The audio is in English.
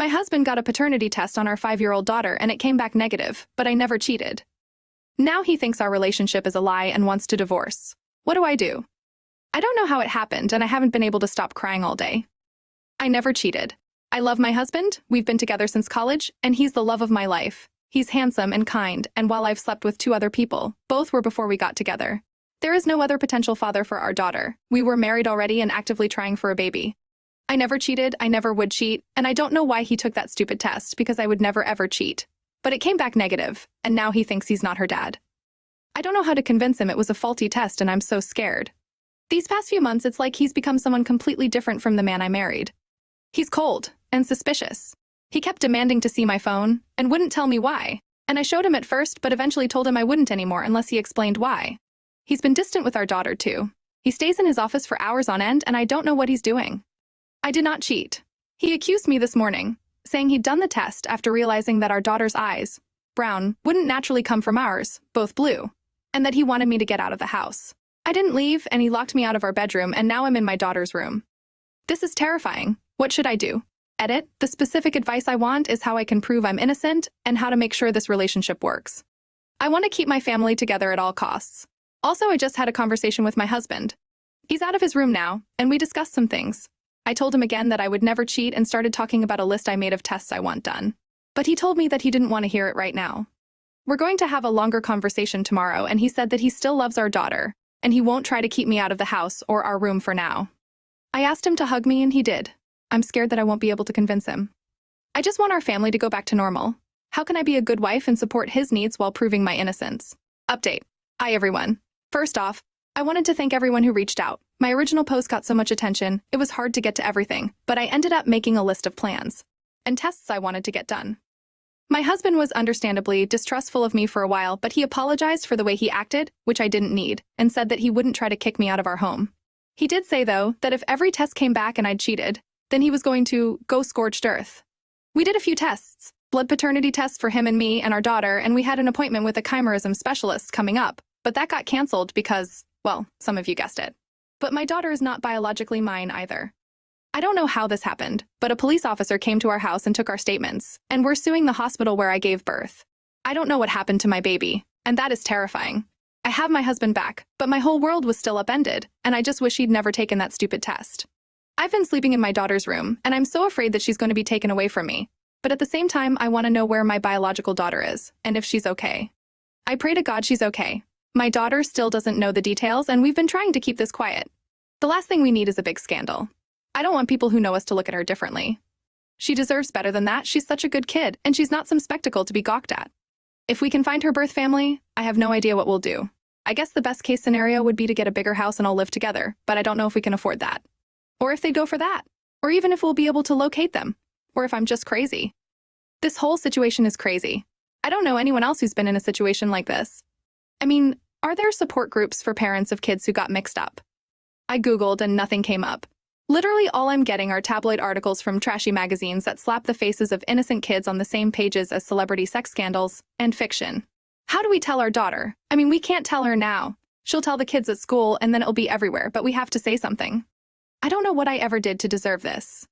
My husband got a paternity test on our 5-year-old daughter and it came back negative, but I never cheated. Now he thinks our relationship is a lie and wants to divorce. What do I do? I don't know how it happened and I haven't been able to stop crying all day. I never cheated. I love my husband, we've been together since college, and he's the love of my life. He's handsome and kind, and while I've slept with 2 other people, both were before we got together. There is no other potential father for our daughter. We were married already and actively trying for a baby. I never cheated, I never would cheat, and I don't know why he took that stupid test because I would never ever cheat. But it came back negative, and now he thinks he's not her dad. I don't know how to convince him it was a faulty test and I'm so scared. These past few months, it's like he's become someone completely different from the man I married. He's cold and suspicious. He kept demanding to see my phone and wouldn't tell me why. And I showed him at first, but eventually told him I wouldn't anymore unless he explained why. He's been distant with our daughter too. He stays in his office for hours on end and I don't know what he's doing. I did not cheat. He accused me this morning, saying he'd done the test after realizing that our daughter's eyes, brown, wouldn't naturally come from ours, both blue, and that he wanted me to get out of the house. I didn't leave and he locked me out of our bedroom and now I'm in my daughter's room. This is terrifying. What should I do? Edit, the specific advice I want is how I can prove I'm innocent and how to make sure this relationship works. I want to keep my family together at all costs. Also, I just had a conversation with my husband. He's out of his room now, and we discussed some things. I told him again that I would never cheat and started talking about a list I made of tests I want done. But he told me that he didn't want to hear it right now. We're going to have a longer conversation tomorrow, and he said that he still loves our daughter, and he won't try to keep me out of the house or our room for now. I asked him to hug me, and he did. I'm scared that I won't be able to convince him. I just want our family to go back to normal. How can I be a good wife and support his needs while proving my innocence? Update. Hi, everyone. First off, I wanted to thank everyone who reached out. My original post got so much attention, it was hard to get to everything, but I ended up making a list of plans and tests I wanted to get done. My husband was understandably distrustful of me for a while, but he apologized for the way he acted, which I didn't need, and said that he wouldn't try to kick me out of our home. He did say, though, that if every test came back and I'd cheated, then he was going to go scorched earth. We did a few tests, blood paternity tests for him and me and our daughter, and we had an appointment with a chimerism specialist coming up, but that got canceled because, well, some of you guessed it. But my daughter is not biologically mine either. I don't know how this happened, but a police officer came to our house and took our statements, and we're suing the hospital where I gave birth. I don't know what happened to my baby, and that is terrifying. I have my husband back, but my whole world was still upended, and I just wish he'd never taken that stupid test. I've been sleeping in my daughter's room, and I'm so afraid that she's going to be taken away from me. But at the same time, I want to know where my biological daughter is, and if she's okay. I pray to God she's okay. My daughter still doesn't know the details, and we've been trying to keep this quiet. The last thing we need is a big scandal. I don't want people who know us to look at her differently. She deserves better than that. She's such a good kid, and she's not some spectacle to be gawked at. If we can find her birth family, I have no idea what we'll do. I guess the best case scenario would be to get a bigger house and all live together, but I don't know if we can afford that. Or if they'd go for that. Or even if we'll be able to locate them. Or if I'm just crazy. This whole situation is crazy. I don't know anyone else who's been in a situation like this. I mean, are there support groups for parents of kids who got mixed up? I Googled and nothing came up. Literally all I'm getting are tabloid articles from trashy magazines that slap the faces of innocent kids on the same pages as celebrity sex scandals and fiction. How do we tell our daughter? I mean, we can't tell her now. She'll tell the kids at school and then it'll be everywhere, but we have to say something. I don't know what I ever did to deserve this.